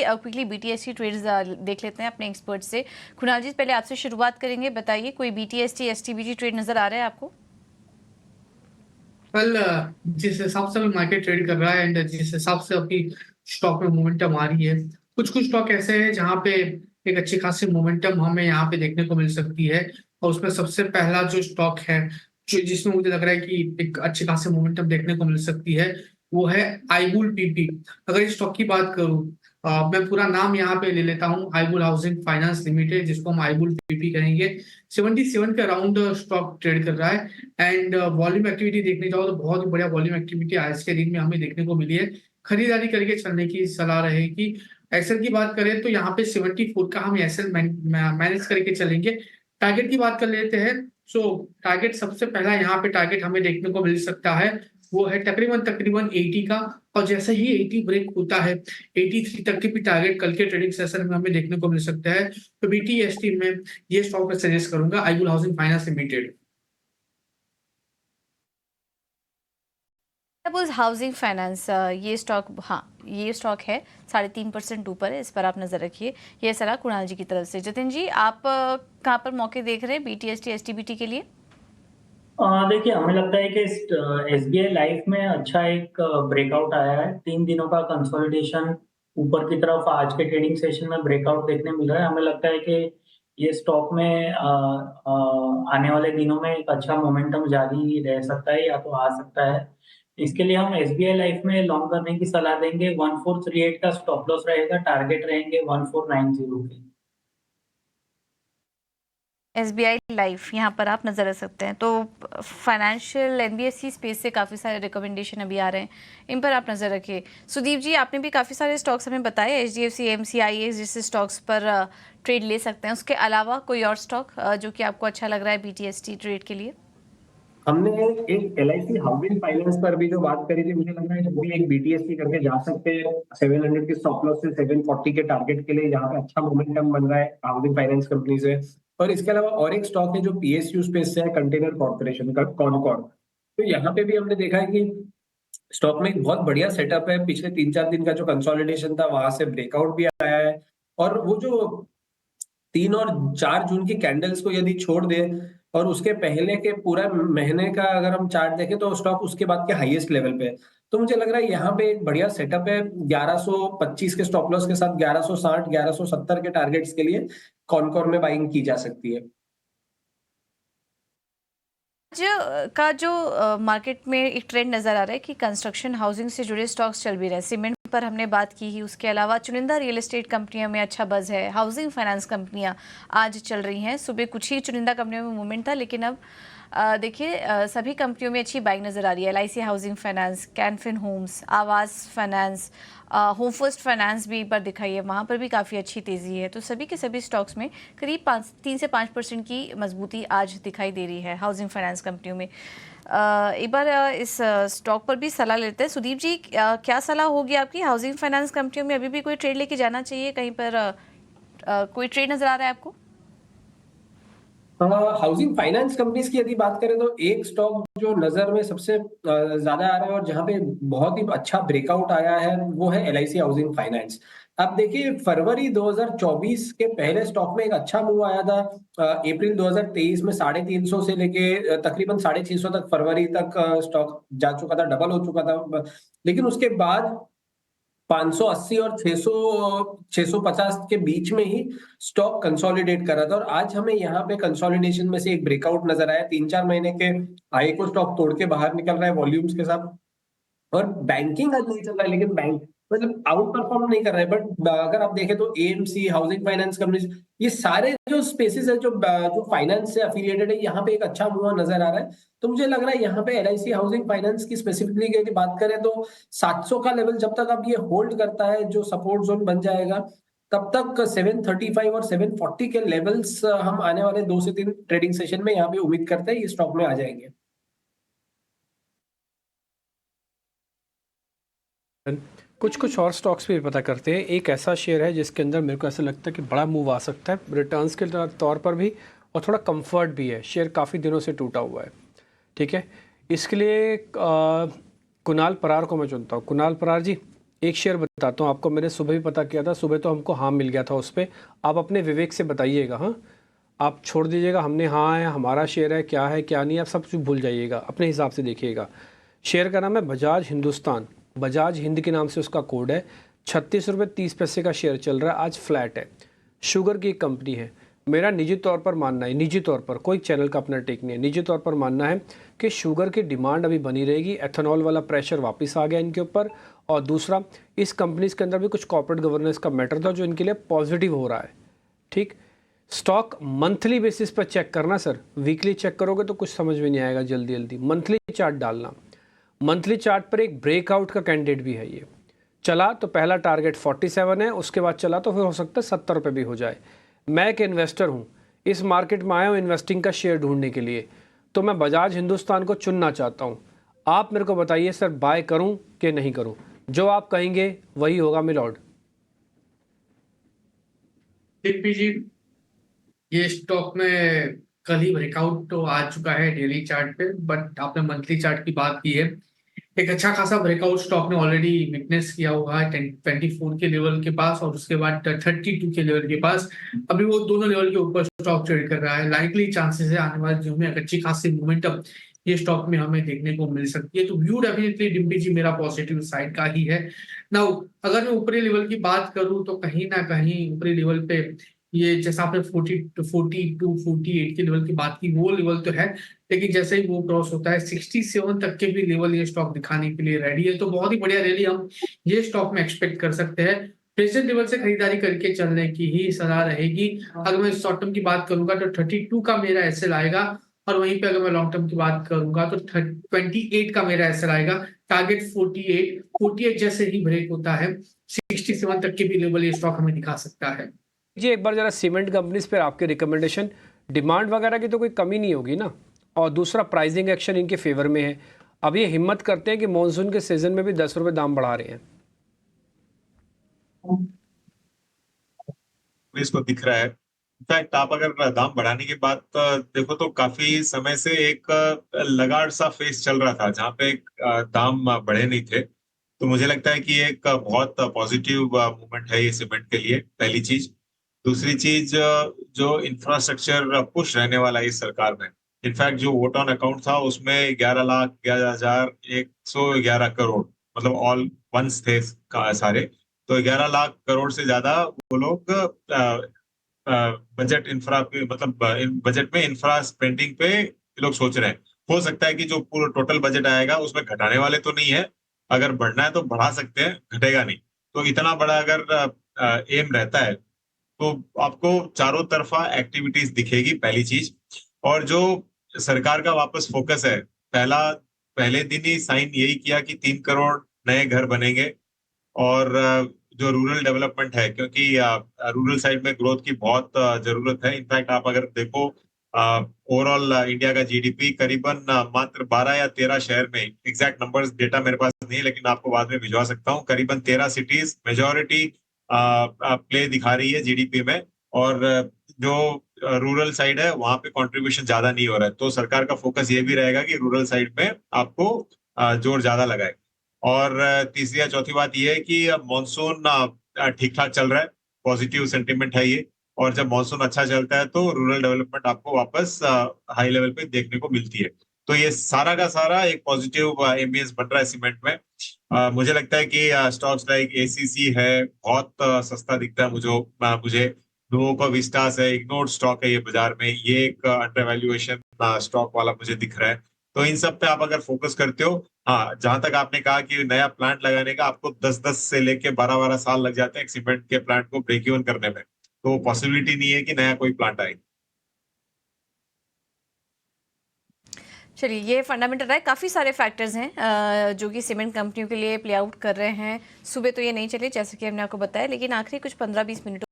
Quickly BTST trades देख लेते हैं अपने एक्सपर्ट से। कुणाल जी, पहले आपसे शुरुआत करेंगे, बताइए कोई बीटीएसटी एसटीबीटी ट्रेड नजर आ रहा है आपको? कल जिस हिसाब से मार्केट ट्रेड कर रहा है एंड जिस हिसाब से अभी स्टॉक में मोमेंटम आ रही है, कुछ कुछ स्टॉक ऐसे हैं जहाँ पे एक अच्छी खासी मोमेंटम हमें यहाँ पे देखने को मिल सकती है। और उसमें सबसे पहला जो स्टॉक है जो जिसमें मुझे लग रहा है कि एक अच्छी खासी मोमेंटम देखने को मिल सकती है, वो है आईबुल पीपी। अगर इस स्टॉक की बात करूँ, मैं पूरा नाम यहाँ पे ले लेता हूँ, आईबुल हाउसिंग फाइनेंस लिमिटेड, जिसको हम आईबुल पीपी कहेंगे। 77 के अराउंड स्टॉक ट्रेड कर रहा है एंड वॉल्यूम एक्टिविटी देखने जाओ तो बहुत ही बढ़िया वॉल्यूम एक्टिविटी आज के दिन में हमें देखने को मिली है। खरीदारी करके चलने की सलाह रहेगी। एक्सेल की बात करें तो यहाँ पे 74 का हम एक्सेल मैनेज करके चलेंगे। टारगेट की बात कर लेते हैं। सो टारगेट सबसे पहला यहाँ पे टारगेट हमें देखने को मिल सकता है, वो है तकरीबन तकरीबन 80 का। और जैसे ही 80 ब्रेक होता है, 83 तक के भी टारगेट कल के ट्रेडिंग सेशन में हमें देखने को मिल सकता है। तो बीटीएसटी में ये स्टॉक मैं सजेस्ट करूंगा, आईबुल housing finance limited. Suppose housing finance, ये स्टॉक, हाँ ये स्टॉक है 3.5% ऊपर है, इस पर आप नजर रखिए। ये सलाह कुणाल जी की तरफ से। जतिन जी, आप कहाँ पर मौके देख रहे हैं बीटीएसटी एसटीबीटी के लिए? देखिए, हमें लगता है कि एसबीआई लाइफ में अच्छा एक ब्रेकआउट आया है। 3 दिनों का कंसोलिडेशन ऊपर की तरफ आज के ट्रेडिंग सेशन में ब्रेकआउट देखने मिल रहा है। हमें लगता है कि ये स्टॉक में आने वाले दिनों में एक अच्छा मोमेंटम जारी रह सकता है या तो आ सकता है। इसके लिए हम एसबीआई लाइफ में लॉन्ग करने की सलाह देंगे। 1438 का स्टॉप लॉस रहेगा, टारगेट रहेंगे 1490 के। एसबीआई लाइफ यहाँ पर आप नज़र रख सकते हैं। तो फाइनेंशियल एनबीएफसी स्पेस से काफ़ी सारे रिकमेंडेशन अभी आ रहे हैं, इन पर आप नज़र रखिए। सुदीप जी, आपने भी काफ़ी सारे स्टॉक्स हमें बताए, एचडीएफसी, एमसीआईएक्स जैसे स्टॉक्स पर ट्रेड ले सकते हैं। उसके अलावा कोई और स्टॉक जो कि आपको अच्छा लग रहा है बीटीएसटी ट्रेड के लिए? हमने एक एलआईसी हाउसिंग फाइनेंस पर भी जो बात करी थी, मुझे लग रहा है वो भी एक बीटीएससी करके जा सकते हैं। 700 के स्टॉप लॉस से 740 के टारगेट के लिए यहाँ पे अच्छा मोमेंटम बन रहा है हाउसिंग फाइनेंस कंपनी से। और इसके अलावा और एक स्टॉक है जो पीएसयू स्पेस से है, कंटेनर कॉर्पोरेशन का, कॉनकॉर। तो यहाँ पे भी हमने देखा है कि स्टॉक में एक बहुत बढ़िया सेटअप है। पिछले 3-4 दिन का जो कंसोलिडेशन था वहां से ब्रेकआउट भी आया है। और वो जो 3 और 4 जून की कैंडल्स को यदि छोड़ दे और उसके पहले के पूरा महीने का अगर हम चार्ट देखें तो स्टॉक उसके बाद के हाईएस्ट लेवल पे है। तो मुझे लग रहा है यहाँ पे एक बढ़िया सेटअप है। 1125 के स्टॉप लॉस के साथ 1160 1170 के टारगेट्स के लिए कॉनकॉर में बाइंग की जा सकती है। आज का जो मार्केट में एक ट्रेंड नज़र आ रहा है कि कंस्ट्रक्शन हाउसिंग से जुड़े स्टॉक्स चल भी रहे हैं। सीमेंट पर हमने बात की ही, उसके अलावा चुनिंदा रियल एस्टेट कंपनियों में अच्छा बज़ है। हाउसिंग फाइनेंस कंपनियां आज चल रही हैं। सुबह कुछ ही चुनिंदा कंपनियों में मूवमेंट था, लेकिन अब देखिए सभी कंपनियों में अच्छी बाइंग नज़र आ रही है। LIC housing finance, Can Fin homes, Aavas finance, home first finance भी एक बार दिखाई है, वहाँ पर भी काफ़ी अच्छी तेज़ी है। तो सभी के सभी स्टॉक्स में करीब 3 से 5% की मजबूती आज दिखाई दे रही है हाउसिंग फाइनेंस कंपनियों में। एक बार इस स्टॉक पर भी सलाह लेते हैं। सुदीप जी, क्या सलाह होगी आपकी? हाउसिंग फाइनेंस कंपनियों में अभी भी कोई ट्रेड लेके जाना चाहिए? कहीं पर कोई ट्रेड नज़र आ रहा है आपको? हाउसिंग फाइनेंस कंपनीज की यदि बात करें तो एक स्टॉक जो नजर में सबसे ज्यादा आ रहा है और जहां पे बहुत ही अच्छा ब्रेकआउट आया है वो है एलआईसी हाउसिंग फाइनेंस। अब देखिए, फरवरी 2024 के पहले स्टॉक में एक अच्छा मूव आया था। अप्रैल 2023 में 350 से लेके तकरीबन 650 तक फरवरी तक स्टॉक जा चुका था, डबल हो चुका था। लेकिन उसके बाद 580 और 650 के बीच में ही स्टॉक कंसोलिडेट कर रहा था। और आज हमें यहाँ पे कंसोलिडेशन में से एक ब्रेकआउट नजर आया। 3-4 महीने के हाई को स्टॉक तोड़ के बाहर निकल रहा है वॉल्यूम्स के साथ। और बैंकिंग आज नहीं चल रहा है, लेकिन बैंक मतलब आउट परफॉर्म नहीं कर रहा है। बट अगर आप देखें तो एएमसी, हाउसिंग फाइनेंस कंपनीज, ये सारे जो स्पेसिस है जो जो फाइनेंस से एफिलिएटेड है, यहाँ पे एक अच्छा मूव नजर आ रहा है। तो मुझे लग रहा है यहाँ पे एलआईसी हाउसिंग फाइनेंस की स्पेसिफिकली यदि बात करें तो 700 का लेवल जब तक अब ये होल्ड करता है, जो सपोर्ट जोन बन जाएगा, तब तक 735 और 740 के लेवल्स हम आने वाले 2 से 3 ट्रेडिंग सेशन में यहाँ पे उम्मीद करते हैं ये स्टॉक में आ जाएंगे। कुछ कुछ और स्टॉक्स भी पता करते हैं। एक ऐसा शेयर है जिसके अंदर मेरे को ऐसा लगता है कि बड़ा मूव आ सकता है रिटर्न्स के तौर पर भी, और थोड़ा कंफर्ट भी है। शेयर काफ़ी दिनों से टूटा हुआ है, ठीक है। इसके लिए कुणाल परार को मैं चुनता हूँ। कुणाल परार जी, एक शेयर बताता हूँ आपको, मैंने सुबह भी पता किया था, सुबह तो हमको हाँ मिल गया था उस पर। आप अपने विवेक से बताइएगा, हाँ, आप छोड़ दीजिएगा हमने हाँ है, हमारा शेयर है, क्या है क्या नहीं, आप सब कुछ भूल जाइएगा, अपने हिसाब से देखिएगा। शेयर का नाम है बजाज हिंदुस्तान, बजाज हिंद के नाम से उसका कोड है। 36 रुपये 30 पैसे का शेयर चल रहा है, आज फ्लैट है। शुगर की एक कंपनी है। मेरा निजी तौर पर मानना है, निजी तौर पर, कोई चैनल का अपना टेक नहीं है, निजी तौर पर मानना है कि शुगर की डिमांड अभी बनी रहेगी। एथेनॉल वाला प्रेशर वापस आ गया इनके ऊपर। और दूसरा, इस कंपनीज के अंदर भी कुछ कॉर्पोरेट गवर्नेंस का मैटर था जो इनके लिए पॉजिटिव हो रहा है। ठीक, स्टॉक मंथली बेसिस पर चेक करना सर, वीकली चेक करोगे तो कुछ समझ में नहीं आएगा। जल्दी जल्दी मंथली चार्ट डालना। मंथली चार्ट पर एक ब्रेकआउट का कैंडिडेट भी है। ये चला तो पहला टारगेट 47 है, उसके बाद चला तो फिर हो सकता है 70 रुपये भी हो जाए। मैं एक इन्वेस्टर हूँ, इस मार्केट में आया हूँ इन्वेस्टिंग का शेयर ढूंढने के लिए, तो मैं बजाज हिंदुस्तान को चुनना चाहता हूँ। आप मेरे को बताइए सर, बाय करूँ कि नहीं करूँ? जो आप कहेंगे वही होगा मिलॉर्ड। टिप्पी जी, ये स्टॉक में कल ही ब्रेकआउट तो आ चुका है डेली चार्ट पे, बट आपने मंथली चार्ट की बात की है। एक अच्छा खासा ब्रेकआउट स्टॉक ने ऑलरेडी विटनेस किया हुआ है 24 के लेवल के पास और उसके बाद 32 के लेवल के पास। अभी वो दोनों लेवल के ऊपर स्टॉक ट्रेड कर रहा है। लाइकली चांसेस है आने वाले दिनों में एक अच्छी खासी मूवमेंटम ये स्टॉक में हमें देखने को मिल सकती है। तो व्यू डेफिनेटली डिम्पी जी मेरा पॉजिटिव साइड का ही है। नाउ अगर मैं ऊपरी लेवल की बात करूं तो कहीं ना कहीं ऊपरी लेवल पे ये जैसा आपने 48 के लेवल की बात की, वो लेवल तो है, लेकिन जैसे ही वो क्रॉस होता है 67 तक के भी लेवल ये स्टॉक दिखाने के लिए रेडी है। तो बहुत ही बढ़िया रैली हम ये स्टॉक में एक्सपेक्ट कर सकते हैं। प्रेजेंट लेवल से खरीदारी करके चलने की ही सलाह रहेगी। अगर मैं शॉर्ट टर्म की बात करूंगा तो 32 का मेरा एसएल आएगा, और वहीं पे अगर मैं लॉन्ग टर्म की बात करूंगा तो 28 का मेरा एसएल आएगा। टारगेट 48 जैसे ही ब्रेक होता है 67 तक के भी लेवल ये स्टॉक हमें दिखा सकता है। जी एक बार जरा सीमेंट कंपनीज पर आपके रिकमेंडेशन, डिमांड वगैरह की तो कोई कमी नहीं होगी ना, और दूसरा प्राइसिंग एक्शन इनके फेवर में है। अब ये हिम्मत करते हैं कि मॉनसून के सीजन में भी 10 रुपये दाम बढ़ा रहे हैं। इसको दिख रहा है। इनफैक्ट आप अगर दाम बढ़ाने के बाद देखो तो काफी समय से एक लगाड़ सा फेस चल रहा था जहां पे दाम बढ़े नहीं थे। तो मुझे लगता है कि एक बहुत पॉजिटिव मूवमेंट है ये सीमेंट के लिए, पहली चीज। दूसरी चीज, जो इंफ्रास्ट्रक्चर पुश रहने वाला है इस सरकार में। इनफैक्ट जो वोट ऑन अकाउंट था उसमें 11,11,111 करोड़, मतलब ऑल वंस थे सारे। तो 11 लाख करोड़ से ज्यादा वो लोग बजट इंफ्रा पे, मतलब बजट में इंफ्रा स्पेंडिंग पे ये लोग सोच रहे हैं। हो सकता है कि जो पूरा टोटल बजट आएगा उसमें घटाने वाले तो नहीं है, अगर बढ़ना है तो बढ़ा सकते हैं, घटेगा नहीं। तो इतना बड़ा अगर एम रहता है तो आपको चारों तरफा एक्टिविटीज दिखेगी, पहली चीज। और जो सरकार का वापस फोकस है, पहले दिन ही साइन यही किया कि 3 करोड़ नए घर बनेंगे। और जो रूरल डेवलपमेंट है, क्योंकि रूरल साइड में ग्रोथ की बहुत जरूरत है। इनफैक्ट आप अगर देखो ओवरऑल इंडिया का जीडीपी करीबन मात्र 12 या 13 शहर में, एग्जैक्ट नंबर्स डेटा मेरे पास नहीं है लेकिन आपको बाद में भिजवा सकता हूँ, करीबन 13 सिटीज मेजोरिटी प्ले दिखा रही है जीडीपी में। और जो रूरल साइड है वहां पे कंट्रीब्यूशन ज्यादा नहीं हो रहा है। तो सरकार का फोकस ये भी रहेगा कि रूरल साइड में आपको जोर ज्यादा लगाए। और तीसरी या चौथी बात यह है कि मॉनसून ठीक ठाक चल रहा है, पॉजिटिव सेंटिमेंट है ये। और जब मॉनसून अच्छा चलता है तो रूरल डेवलपमेंट आपको वापस हाई लेवल पे देखने को मिलती है। तो ये सारा का सारा एक पॉजिटिव एम्बियंस बन रहा है सीमेंट में। मुझे लगता है कि स्टॉक्स लाइक एसीसी है, बहुत सस्ता दिखता है मुझे। नुवोको विस्टास है, इग्नोर्ड स्टॉक है ये बाजार में, ये एक अंडर वैल्यूएशन स्टॉक वाला मुझे दिख रहा है। तो इन सब पे आप अगर फोकस करते हो, हाँ, जहां तक आपने कहा कि नया प्लांट लगाने का आपको 10-10 से लेके 12-12 साल लग जाते हैं एक सीमेंट के प्लांट को ब्रेक इवन करने में, तो पॉसिबिलिटी नहीं है कि नया कोई प्लांट आए। चलिए, ये फंडामेंटल है, काफ़ी सारे फैक्टर्स हैं जो कि सीमेंट कंपनियों के लिए प्ले आउट कर रहे हैं। सुबह तो ये नहीं चले जैसे कि हमने आपको बताया, लेकिन आखिरी कुछ 15-20 मिनट